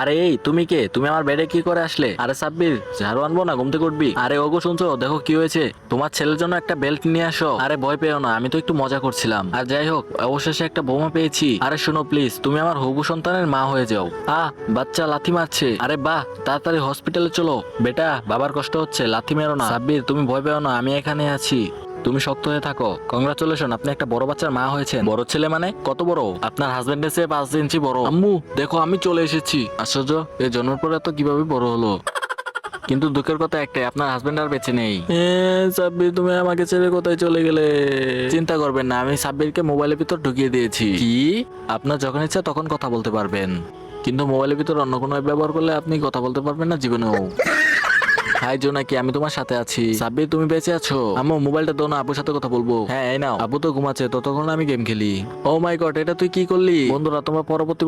আরে এই তুমি কে? তুমি আমার বেডে কি করে আসলে? আরে সাব্বির, ঝাড়ু আনবো না ঘুম থেকে উঠবি? আরে ওগো শুনছো? দেখো কি হয়েছে। তোমার ছেলের জন্য একটা বেল্ট নিয়ে আসো। আরে ভয় পেও না, আমি তো একটু মজা করছিলাম। আর যাই হোক, অবশেষে একটা বোমা পেয়েছি। আরে শোনো প্লিজ, তুমি আমার হবু সন্তানের মা হয়ে যাও। বাচ্চা লাথি মারছে। আরে বাহ, তাড়াতাড়ি হসপিটালে চলো। বেটা, বাবার কষ্ট হচ্ছে, লাথি মেরো না। সাব্বির, তুমি ভয় পেও না, আমি এখানে আছি। তুমি শক্ত হয়ে থাকো। কংগ্রাচুলেশন, আপনি একটা বড় বাচ্চার মা হয়েছেন। বড় ছেলে মানে কত বড়? আপনার হাজবেন্ডের চেয়ে 5 ইঞ্চি বড়। আম্মু দেখো, আমি চলে এসেছি। আশ্চর্য, এই জন্মের পরে তো কিভাবে বড় হলো। কিন্তু দুঃখের কথা একটাই, আপনার হাজবেন্ড আর বেঁচে নেই। সাব্বির, তুমি আমাকে ছেড়ে কোথায় চলে গেলে? চিন্তা করবেন না, আমি সাব্বিরকে মোবাইলের ভিতর ঢুকিয়ে দিয়েছি। কি? আপনার যখন ইচ্ছা তখন কথা বলতে পারবেন, কিন্তু মোবাইলের ভিতর অন্য কোনো অ্যাপ ব্যবহার করলে আপনি কথা বলতে পারবেন না জীবনেও। হাই জোনাকি, আমি তোমার সাথে আছি। সাব্বির, তুমি বেঁচে আছো? আম্মু মোবাইলটা দাও না, আব্বুর সাথে কথা বলবো। হ্যাঁ এই নাও। আব্বু তো ঘুমাচ্ছে, ততক্ষণ আমি গেম খেলি। ও মাই গড, এটা তুই কি করলি? বন্ধুরা, তোমরা পরবর্তী